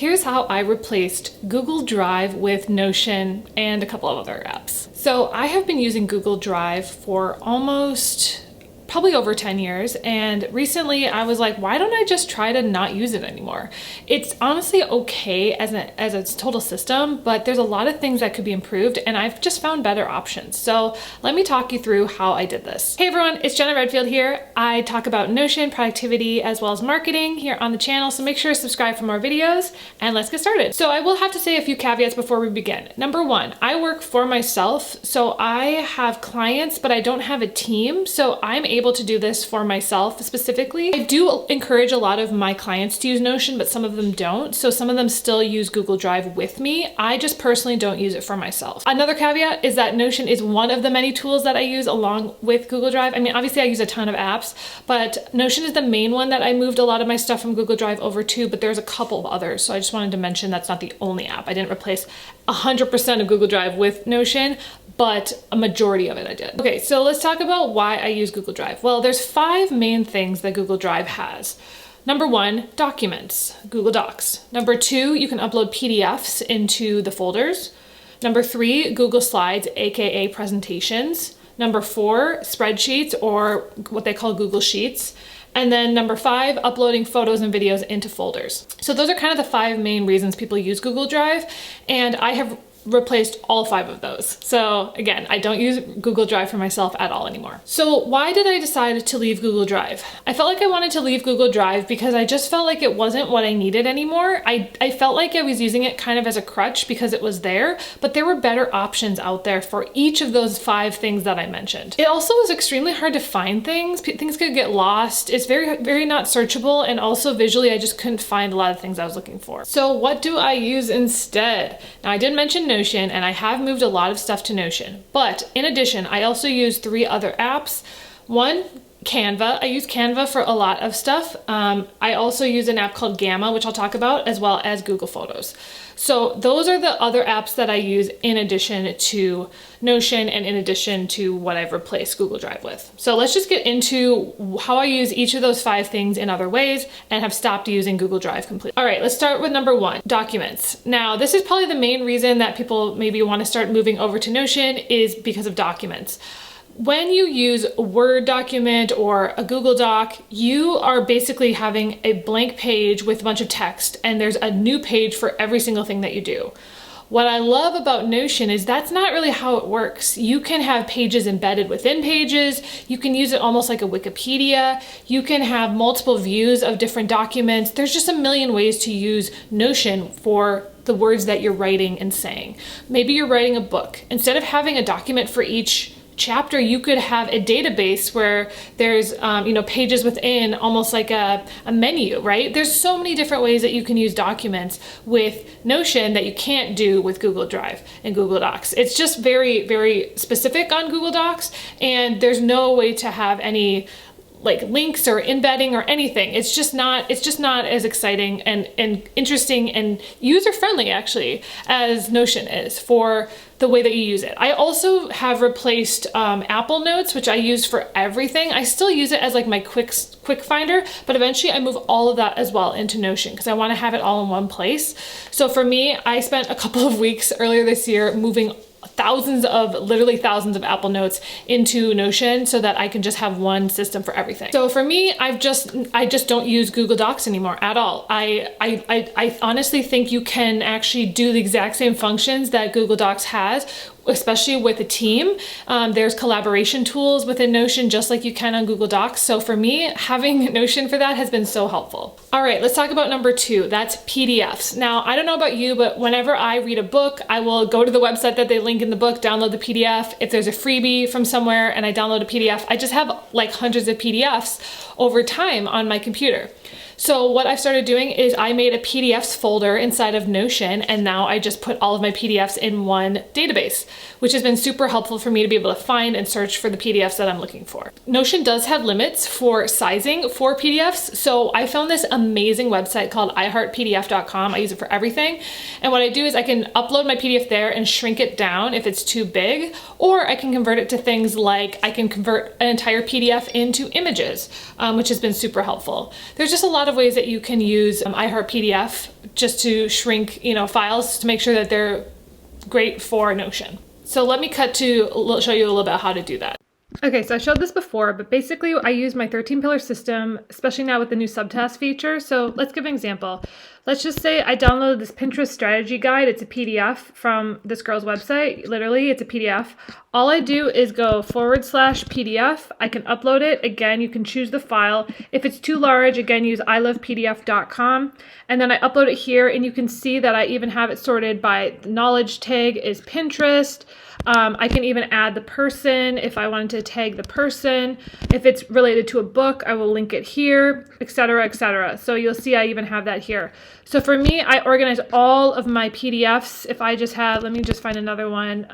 Here's how I replaced Google Drive with Notion and a couple of other apps. So I have been using Google Drive for probably over 10 years. And recently I was like, why don't I just try to not use it anymore? It's honestly okay as a total system, but there's a lot of things that could be improved and I've just found better options. So let me talk you through how I did this. Hey everyone, it's Jenna Redfield here. I talk about Notion, productivity, as well as marketing here on the channel. So make sure to subscribe for more videos and let's get started. So I will have to say a few caveats before we begin. Number one, I work for myself. So I have clients, but I don't have a team. So I'm able to do this for myself specifically. I do encourage a lot of my clients to use Notion, but some of them don't. So some of them still use Google Drive with me. I just personally don't use it for myself. Another caveat is that Notion is one of the many tools that I use along with Google Drive. I mean, obviously I use a ton of apps, but Notion is the main one that I moved a lot of my stuff from Google Drive over to, but there's a couple of others. So I just wanted to mention that's not the only app. I didn't replace 100% of Google Drive with Notion, but a majority of it I did. Okay, so let's talk about why I use Google Drive. Well, there's 5 main things that Google Drive has. Number 1, documents, Google Docs. Number 2, you can upload PDFs into the folders. Number 3, Google Slides, AKA presentations. Number 4, spreadsheets, or what they call Google Sheets. And then number 5, uploading photos and videos into folders. So those are kind of the 5 main reasons people use Google Drive, and I have replaced all 5 of those. So again, I don't use Google Drive for myself at all anymore. So why did I decide to leave Google Drive? I felt like I wanted to leave Google Drive because I just felt like it wasn't what I needed anymore. I felt like I was using it kind of as a crutch because it was there, but there were better options out there for each of those 5 things that I mentioned. It also was extremely hard to find things. Things could get lost. It's very, very not searchable, and also visually I just couldn't find a lot of things I was looking for. So what do I use instead? Now I did mention Notion, and I have moved a lot of stuff to Notion, but in addition, I also use 3 other apps. One, Canva. I use Canva for a lot of stuff. I also use an app called Gamma, which I'll talk about, as well as Google Photos. So those are the other apps that I use in addition to Notion and in addition to what I've replaced Google Drive with. So let's just get into how I use each of those 5 things in other ways and have stopped using Google Drive completely. All right, let's start with number 1, documents. Now, this is probably the main reason that people maybe want to start moving over to Notion is because of documents. When you use a Word document or a Google Doc, you are basically having a blank page with a bunch of text, and there's a new page for every single thing that you do. What I love about Notion is that's not really how it works. You can have pages embedded within pages. You can use it almost like a Wikipedia. You can have multiple views of different documents. There's just a million ways to use Notion for the words that you're writing and saying. Maybe you're writing a book. Instead of having a document for each chapter, you could have a database where there's pages within, almost like a menu, right? There's so many different ways that you can use documents with Notion that you can't do with Google Drive and Google Docs. It's just very, very specific on Google Docs, and there's no way to have any like links or embedding or anything. It's just not as exciting and interesting and user-friendly actually as Notion is for the way that you use it. I also have replaced Apple Notes, which I use for everything. I still use it as like my quick finder, but eventually I move all of that as well into Notion because I want to have it all in one place. So for me, I spent a couple of weeks earlier this year moving literally thousands of Apple Notes into Notion so that I can just have one system for everything. So for me, I just don't use Google Docs anymore at all. I honestly think you can actually do the exact same functions that Google Docs has, especially with a team. There's collaboration tools within Notion just like you can on Google Docs. So for me, having Notion for that has been so helpful. All right, let's talk about number 2. That's PDFs. Now, I don't know about you, but whenever I read a book, I will go to the website that they link in the book, download the PDF. If there's a freebie from somewhere and I download a PDF, I just have like hundreds of PDFs over time on my computer. So what I've started doing is I made a PDFs folder inside of Notion, and now I just put all of my PDFs in one database, which has been super helpful for me to be able to find and search for the PDFs that I'm looking for. Notion does have limits for sizing for PDFs, so I found this amazing website called iheartpdf.com. I use it for everything, and what I do is I can upload my PDF there and shrink it down if it's too big, or I can convert it to things like I can convert an entire PDF into images, which has been super helpful. There's just a lot of ways that you can use iHeart PDF just to shrink, files to make sure that they're great for Notion. So let me cut to show you a little bit how to do that. Okay, so I showed this before, but basically I use my 13-pillar system, especially now with the new subtask feature. So let's give an example. Let's just say I downloaded this Pinterest strategy guide. It's a PDF from this girl's website. Literally, it's a PDF. All I do is go /PDF. I can upload it. Again, you can choose the file. If it's too large, again, use ilovepdf.com. And then I upload it here, and you can see that I even have it sorted by the knowledge tag is Pinterest. I can even add the person if I wanted to tag the person. If it's related to a book, I will link it here, etc., etc. So you'll see I even have that here. So for me, I organize all of my PDFs. If I just have, let me just find another one.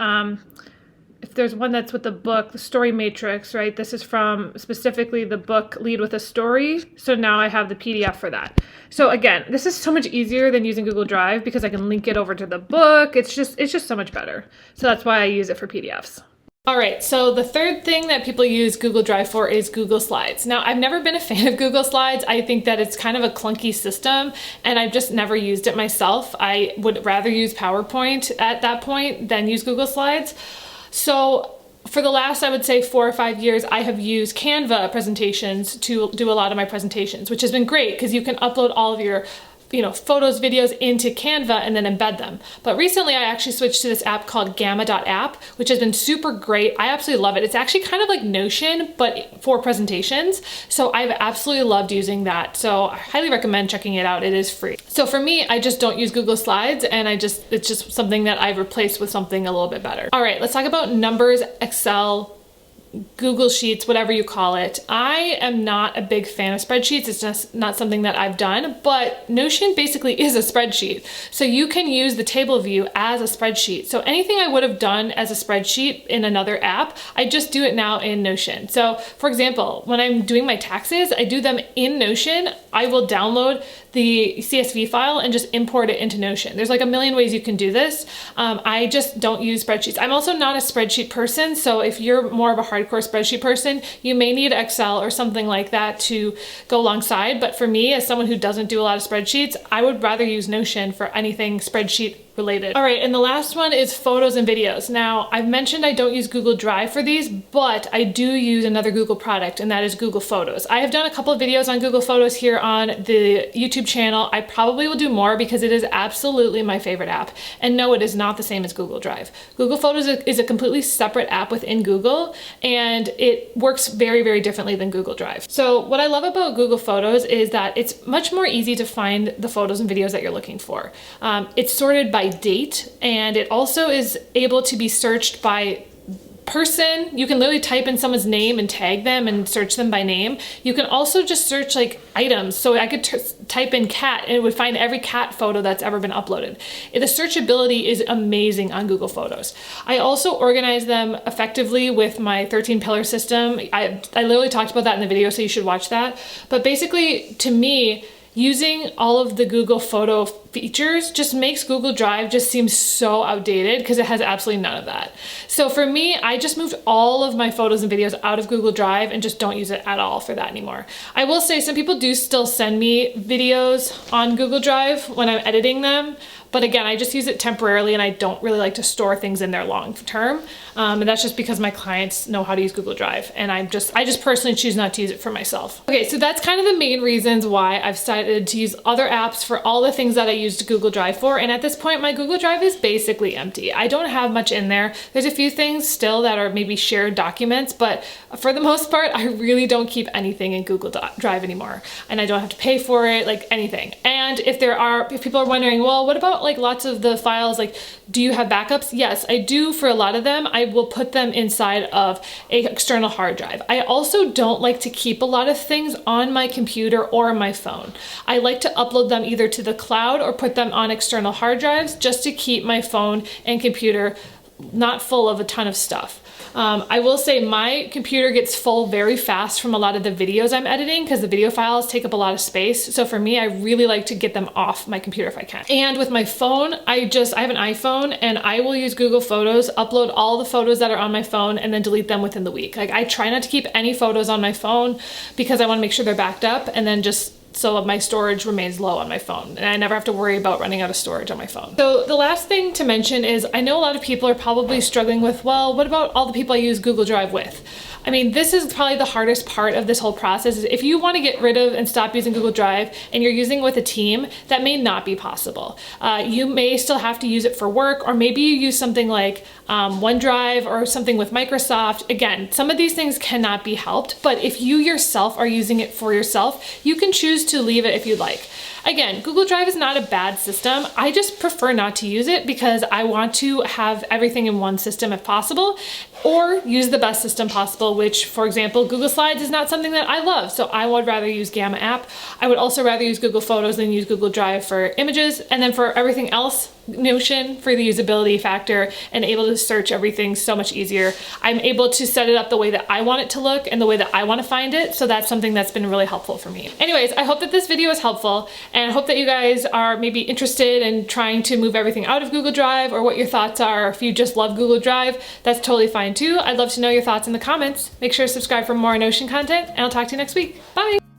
If there's one that's with the book, the story matrix, right? This is from specifically the book Lead with a Story. So now I have the PDF for that. So again, this is so much easier than using Google Drive because I can link it over to the book. It's just so much better. So that's why I use it for PDFs. All right, so the third thing that people use Google Drive for is Google Slides. Now, I've never been a fan of Google Slides. I think that it's kind of a clunky system, and I've just never used it myself. I would rather use PowerPoint at that point than use Google Slides. So for the last, I would say 4 or 5 years, I have used Canva presentations to do a lot of my presentations, which has been great because you can upload all of your photos, videos into Canva and then embed them. But recently I actually switched to this app called gamma.app, which has been super great. I absolutely love it. It's actually kind of like Notion, but for presentations. So I've absolutely loved using that. So I highly recommend checking it out. It is free. So for me, I just don't use Google Slides, and it's just something that I've replaced with something a little bit better. All right, let's talk about numbers, Excel, Google Sheets, whatever you call it. I am not a big fan of spreadsheets. It's just not something that I've done, but Notion basically is a spreadsheet. So you can use the table view as a spreadsheet. So anything I would have done as a spreadsheet in another app, I just do it now in Notion. So for example, when I'm doing my taxes, I do them in Notion. I will download the CSV file and just import it into Notion. There's like a million ways you can do this. I just don't use spreadsheets. I'm also not a spreadsheet person, so if you're more of a hardcore spreadsheet person, you may need Excel or something like that to go alongside. But for me, as someone who doesn't do a lot of spreadsheets, I would rather use Notion for anything spreadsheet related. All right, and the last one is photos and videos. Now, I've mentioned I don't use Google Drive for these, but I do use another Google product, and that is Google Photos. I have done a couple of videos on Google Photos here on the YouTube channel. I probably will do more because it is absolutely my favorite app. And no, it is not the same as Google Drive. Google Photos is a completely separate app within Google, and it works very, very differently than Google Drive. So what I love about Google Photos is that it's much more easy to find the photos and videos that you're looking for. It's sorted by date, and it also is able to be searched by person. You can literally type in someone's name and tag them and search them by name. You can also just search like items. So I could type in cat and it would find every cat photo that's ever been uploaded. The searchability is amazing on Google Photos. I also organize them effectively with my 13-pillar system. I literally talked about that in the video, so you should watch that. But basically, to me, using all of the Google Photo features just makes Google Drive just seem so outdated because it has absolutely none of that. So for me, I just moved all of my photos and videos out of Google Drive and just don't use it at all for that anymore. I will say some people do still send me videos on Google Drive when I'm editing them, but again, I just use it temporarily and I don't really like to store things in there long term. And that's just because my clients know how to use Google Drive, and I just personally choose not to use it for myself. Okay, so that's kind of the main reasons why I've decided to use other apps for all the things that I used Google Drive for. And at this point, my Google Drive is basically empty. I don't have much in there. There's a few things still that are maybe shared documents, but for the most part, I really don't keep anything in Google Drive anymore. And I don't have to pay for it, like anything. And if people are wondering, well, what about like lots of the files, like, do you have backups? Yes, I do for a lot of them. I will put them inside of an external hard drive. I also don't like to keep a lot of things on my computer or my phone. I like to upload them either to the cloud or put them on external hard drives just to keep my phone and computer not full of a ton of stuff. I will say my computer gets full very fast from a lot of the videos I'm editing because the video files take up a lot of space. So for me, I really like to get them off my computer if I can. And with my phone, I have an iPhone, and I will use Google Photos, upload all the photos that are on my phone, and then delete them within the week. Like, I try not to keep any photos on my phone because I want to make sure they're backed up, and then just so my storage remains low on my phone and I never have to worry about running out of storage on my phone. So the last thing to mention is I know a lot of people are probably struggling with, well, what about all the people I use Google Drive with? I mean, this is probably the hardest part of this whole process. Is if you want to get rid of and stop using Google Drive and you're using it with a team, that may not be possible. You may still have to use it for work, or maybe you use something like OneDrive or something with Microsoft. Again, some of these things cannot be helped, but if you yourself are using it for yourself, you can choose to leave it if you'd like. Again, Google Drive is not a bad system. I just prefer not to use it because I want to have everything in one system if possible, or use the best system possible, which, for example, Google Slides is not something that I love, so I would rather use Gamma app. I would also rather use Google Photos than use Google Drive for images, and then for everything else, Notion for the usability factor and able to search everything so much easier. I'm able to set it up the way that I want it to look and the way that I want to find it, so that's something that's been really helpful for me. Anyways, I hope that this video is helpful, and I hope that you guys are maybe interested in trying to move everything out of Google Drive, or what your thoughts are. If you just love Google Drive, that's totally fine too. I'd love to know your thoughts in the comments. Make sure to subscribe for more Notion content, and I'll talk to you next week. Bye!